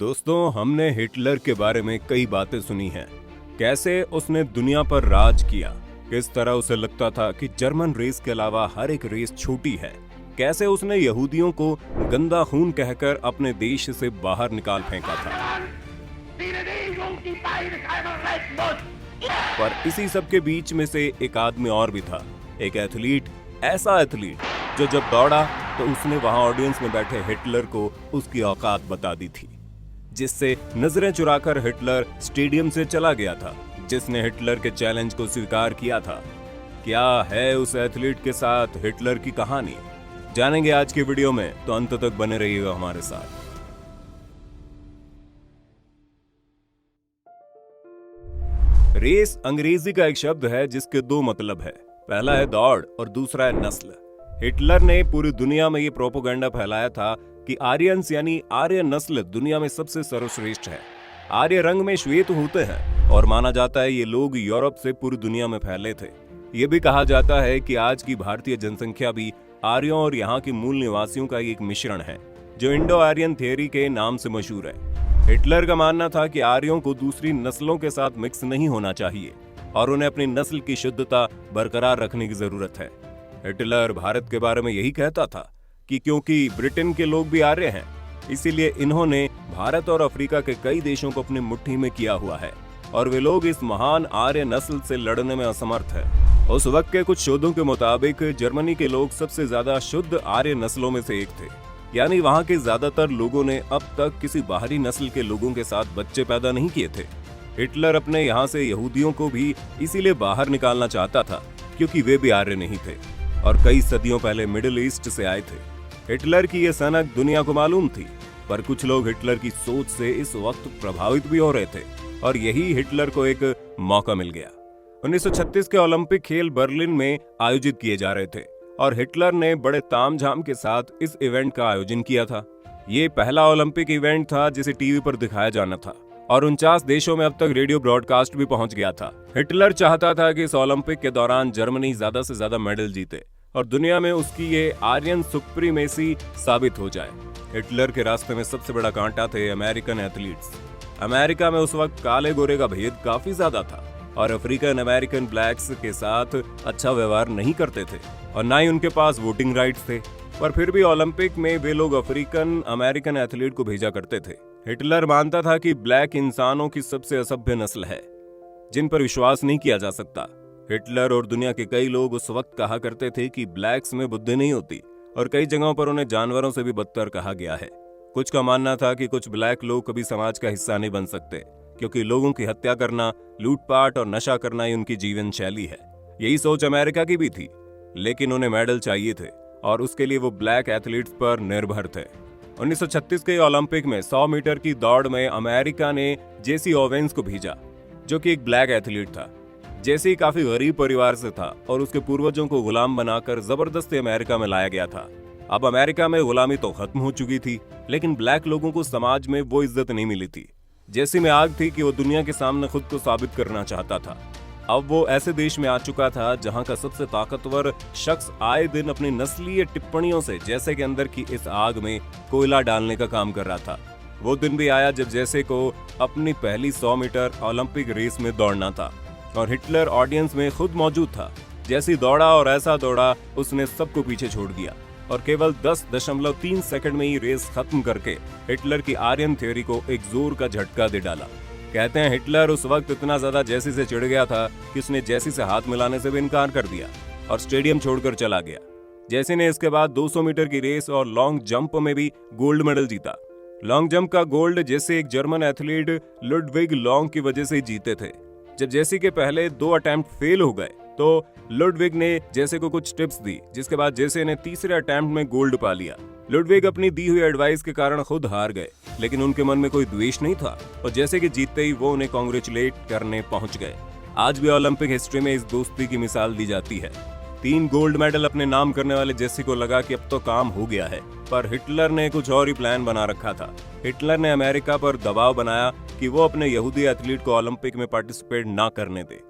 दोस्तों, हमने हिटलर के बारे में कई बातें सुनी हैं। कैसे उसने दुनिया पर राज किया, किस तरह उसे लगता था कि जर्मन रेस के अलावा हर एक रेस छोटी है, कैसे उसने यहूदियों को गंदा खून कहकर अपने देश से बाहर निकाल फेंका था। पर इसी सब के बीच में से एक आदमी और भी था, एक एथलीट, ऐसा एथलीट जो जब दौड़ा तो उसने वहां ऑडियंस में बैठे हिटलर को उसकी औकात बता दी थी, जिससे नजरें चुराकर हिटलर स्टेडियम से चला गया था, जिसने हिटलर के चैलेंज को स्वीकार किया था। क्या है उस एथलीट के साथ हिटलर की कहानी, जानेंगे आज के वीडियो में, तो अंत तक बने रहिएगा हमारे साथ। रेस अंग्रेजी का एक शब्द है जिसके दो मतलब है, पहला है दौड़ और दूसरा है नस्ल। हिटलर ने पूरी दुनिया में ये प्रोपेगेंडा फैलाया था कि आर्यंस यानी आर्य नस्ल दुनिया में सबसे सर्वश्रेष्ठ है। आर्य रंग में श्वेत होते हैं और माना जाता है ये लोग यूरोप से पूरी दुनिया में फैले थे। ये भी कहा जाता है कि आज की भारतीय जनसंख्या भी आर्यों और यहाँ के मूल निवासियों का एक मिश्रण है, जो इंडो आर्यन थियरी के नाम से मशहूर है। हिटलर का मानना था कि आर्यों को दूसरी नस्लों के साथ मिक्स नहीं होना चाहिए और उन्हें अपनी नस्ल की शुद्धता बरकरार रखने की जरूरत है। हिटलर भारत के बारे में यही कहता था कि क्योंकि ब्रिटेन के लोग भी आर्य हैं, इसीलिए इन्होंने भारत और अफ्रीका के कई देशों को अपनी मुट्ठी में किया हुआ है और वे लोग इस महान आर्य नस्ल से लड़ने में असमर्थ हैं। उस वक्त के कुछ शोधों के मुताबिक जर्मनी के लोग सबसे ज्यादा शुद्ध आर्य नस्लों में से एक थे, यानी वहाँ के ज्यादातर लोगों ने अब तक किसी बाहरी नस्ल के लोगों के साथ बच्चे पैदा नहीं किए थे। हिटलर अपने यहाँ से यहूदियों को भी इसीलिए बाहर निकालना चाहता था क्योंकि वे भी आर्य नहीं थे और कई सदियों पहले मिडिल ईस्ट से आए थे। हिटलर की ये सनक दुनिया को मालूम थी, पर कुछ लोग हिटलर की सोच से इस वक्त प्रभावित भी हो रहे थे और यही हिटलर को एक मौका मिल गया। 1936 के ओलंपिक खेल बर्लिन में आयोजित किए जा रहे थे और हिटलर ने बड़े तामझाम के साथ इस इवेंट का आयोजन किया था। ये पहला ओलंपिक इवेंट था जिसे टीवी पर दिखाया जाना था और 49 देशों में अब तक रेडियो ब्रॉडकास्ट भी पहुंच गया था। हिटलर चाहता था कि इस ओलंपिक के दौरान जर्मनी ज्यादा से ज्यादा मेडल जीते और दुनिया में उसकी ये आर्यन सुप्रीमेसी साबित हो जाए। हिटलर के रास्ते में सबसे बड़ा कांटा थे अमेरिकन एथलीट्स। अमेरिका में उस वक्त काले गोरे का भेद काफी ज्यादा था और अफ्रीकन अमेरिकन ब्लैक्स के साथ अच्छा व्यवहार नहीं करते थे और ना ही उनके पास वोटिंग राइट्स थे, पर फिर भी ओलंपिक में वे लोग अफ्रीकन अमेरिकन एथलीट को भेजा करते थे। हिटलर मानता था कि ब्लैक इंसानों की सबसे असभ्य नस्ल है जिन पर विश्वास नहीं किया जा सकता। हिटलर और दुनिया के कई लोग उस वक्त कहा करते थे कि ब्लैक्स में बुद्धि नहीं होती और कई जगहों पर उन्हें जानवरों से भी बदतर कहा गया है। कुछ का मानना था कि कुछ ब्लैक लोग कभी समाज का हिस्सा नहीं बन सकते क्योंकि लोगों की हत्या करना, लूटपाट और नशा करना ही उनकी जीवन शैली है। यही सोच अमेरिका की भी थी, लेकिन उन्हें मेडल चाहिए थे और उसके लिए वो ब्लैक एथलीट्स पर निर्भर थे। 1936 के ओलंपिक में 100 मीटर की दौड़ में अमेरिका ने जेसी ओवेंस को भेजा, जो कि एक ब्लैक एथलीट था। जेसी काफी गरीब परिवार से था और उसके पूर्वजों को गुलाम बनाकर जबरदस्ती अमेरिका में लाया गया था। अब अमेरिका में गुलामी तो खत्म हो चुकी थी, लेकिन ब्लैक लोगों को समाज में वो इज्जत नहीं मिली थी। जेसी में आग थी कि वो दुनिया के सामने खुद को साबित करना चाहता था। अब वो ऐसे देश में आ चुका था जहां का सबसे ताकतवर शख्स आए दिन अपनी नस्लीय टिप्पणियों से जैसे के अंदर की इस आग में कोयला डालने का काम कर रहा था। वो दिन भी आया जब जैसे को अपनी पहली 100 मीटर ओलंपिक रेस में दौड़ना था और हिटलर ऑडियंस में खुद मौजूद था। जैसी दौड़ा और ऐसा दौड़ा, उसने सबको पीछे छोड़ दिया और केवल 10.3 सेकंड में ही रेस खत्म करके हिटलर की आर्यन थ्योरी को एक जोर का झटका दे डाला। कहते हैं हिटलर उस वक्त इतना ज्यादा जेसी से चिढ़ गया था कि उसने जेसी से हाथ मिलाने से भी इनकार कर दिया और स्टेडियम छोड़कर चला गया। जेसी ने इसके बाद 200 मीटर की रेस और लॉन्ग जंप में भी गोल्ड मेडल जीता। लॉन्ग जंप का गोल्ड जेसी एक जर्मन एथलीट लुडविग लॉन्ग की वजह से जीते थे। जब जेसी के पहले 2 अटेम्प्ट फेल हो गए तो लुडविग ने जेसी को कुछ टिप्स दी, जिसके बाद जेसी ने तीसरे अटेम्प्ट में गोल्ड पा लिया। लुडविग अपनी दी हुई एडवाइस के कारण खुद हार गए, लेकिन उनके मन में कोई द्वेष नहीं था और जेसी के जीतते ही वो उन्हें कांग्रेचुलेट करने पहुंच गए। आज भी ओलंपिक हिस्ट्री में इस दोस्ती की मिसाल दी जाती है। 3 गोल्ड मेडल अपने नाम करने वाले जेसी को लगा कि अब तो काम हो गया है, पर हिटलर ने कुछ और ही प्लान बना रखा था। हिटलर ने अमेरिका पर दबाव बनाया कि वो अपने यहूदी एथलीट को ओलंपिक में पार्टिसिपेट ना करने दे।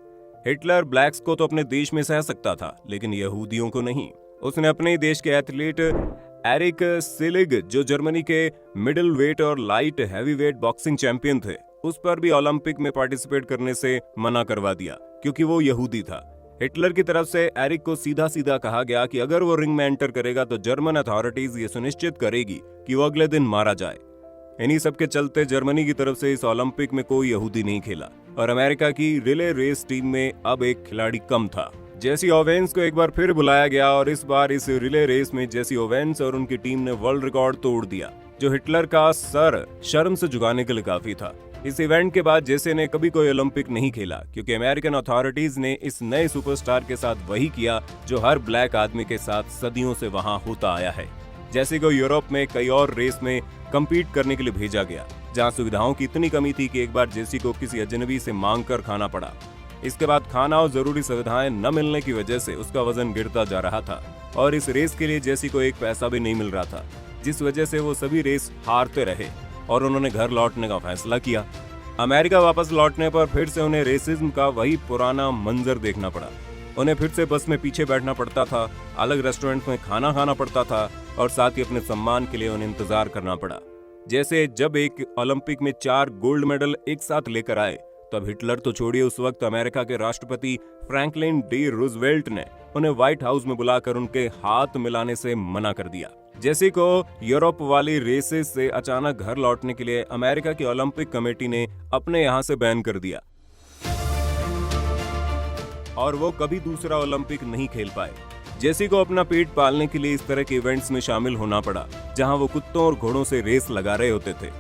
हिटलर ब्लैक्स को तो अपने देश में सह सकता था, लेकिन यहूदियों को नहीं। उसने अपने ही देश के एथलीट एरिक सिलिग जो जर्मनी के मिडिल वेट और light heavy weight boxing champion थे, उस पर भी ओलंपिक में पार्टिसिपेट करने से मना करवा दिया क्योंकि वो यहूदी था। हिटलर की तरफ से एरिक को सीधा सीधा कहा गया कि अगर वो रिंग में एंटर करेगा तो जर्मन अथॉरिटीज ये सुनिश्चित करेगी कि वो अगले दिन मारा जाए। इन्हीं सब के चलते जर्मनी की तरफ से इस ओलंपिक में कोई यहूदी नहीं खेला और अमेरिका की रिले रेस टीम में अब एक खिलाड़ी कम था। जेसी ओवेंस को एक बार फिर बुलाया गया और इस बार इस रिले रेस में जेसी ओवेंस और उनकी टीम ने वर्ल्ड रिकॉर्ड तोड़ दिया, जो हिटलर का सर शर्म से झुकाने के लिए काफी था। इस इवेंट के बाद जेसे ने कभी कोई ओलंपिक नहीं खेला क्योंकि अमेरिकन अथॉरिटीज ने इस नए सुपरस्टार के साथ वही किया जो हर ब्लैक आदमी के साथ सदियों से वहां होता आया है। जैसे को यूरोप में कई और रेस में कम्पीट करने के लिए भेजा गया, जहां सुविधाओं की इतनी कमी थी कि एक बार जेसी को किसी अजनबी से मांग कर खाना पड़ा। इसके बाद खाना और जरूरी सुविधाएं न मिलने की वजह से उसका वजन गिरता जा रहा था और इस रेस के लिए जेसी को एक पैसा भी नहीं मिल रहा था, जिस वजह से वो सभी रेस हारते रहे और उन्होंने घर लौटने का फैसला किया। अमेरिका वापस लौटने पर फिर से उन्हें रेसिज्म का वही पुराना मंजर देखना पड़ा। उन्हें फिर से बस में पीछे बैठना पड़ता था, अलग रेस्टोरेंट में खाना खाना पड़ता था और साथ ही अपने सम्मान के लिए उन्हें इंतजार करना पड़ा। जैसे जब एक ओलंपिक में 4 गोल्ड मेडल एक साथ लेकर आए, तब हिटलर तो छोड़िए, उस वक्त अमेरिका के राष्ट्रपति फ्रैंकलिन डी रूजवेल्ट ने उन्हें व्हाइट हाउस में बुलाकर उनके हाथ मिलाने से मना कर दिया। जेसी को यूरोप वाली रेसेस से अचानक घर लौटने के लिए अमेरिका की ओलंपिक कमेटी ने अपने यहाँ से बैन कर दिया और वो कभी दूसरा ओलंपिक नहीं खेल पाए। जेसी को अपना पेट पालने के लिए इस तरह के इवेंट्स में शामिल होना पड़ा, जहां वो कुत्तों और घोड़ों से रेस लगा रहे होते थे।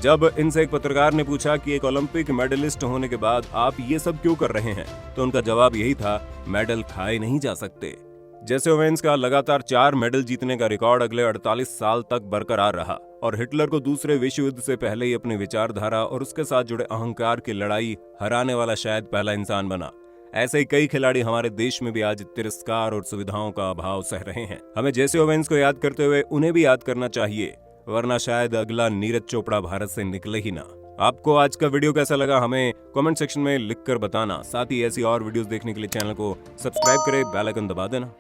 जब इनसे एक पत्रकार ने पूछा कि एक ओलंपिक मेडलिस्ट होने के बाद आप ये सब क्यों कर रहे हैं, तो उनका जवाब यही था, मेडल खाए नहीं जा सकते। जेसी ओवेंस का लगातार 4 मेडल जीतने का रिकॉर्ड अगले 48 साल तक बरकरार रहा और हिटलर को दूसरे विश्व युद्ध से पहले ही अपनी विचारधारा और उसके साथ जुड़े अहंकार की लड़ाई हराने वाला शायद पहला इंसान बना। ऐसे ही कई खिलाड़ी हमारे देश में भी आज तिरस्कार और सुविधाओं का अभाव सह रहे हैं। हमें जेसी ओवेंस को याद करते हुए उन्हें भी याद करना चाहिए, वरना शायद अगला नीरज चोपड़ा भारत से निकले ही ना। आपको आज का वीडियो कैसा लगा हमें कमेंट सेक्शन में लिखकर बताना। साथ ही ऐसी और वीडियोस देखने के लिए चैनल को सब्सक्राइब करें, बेल आइकन दबा देना।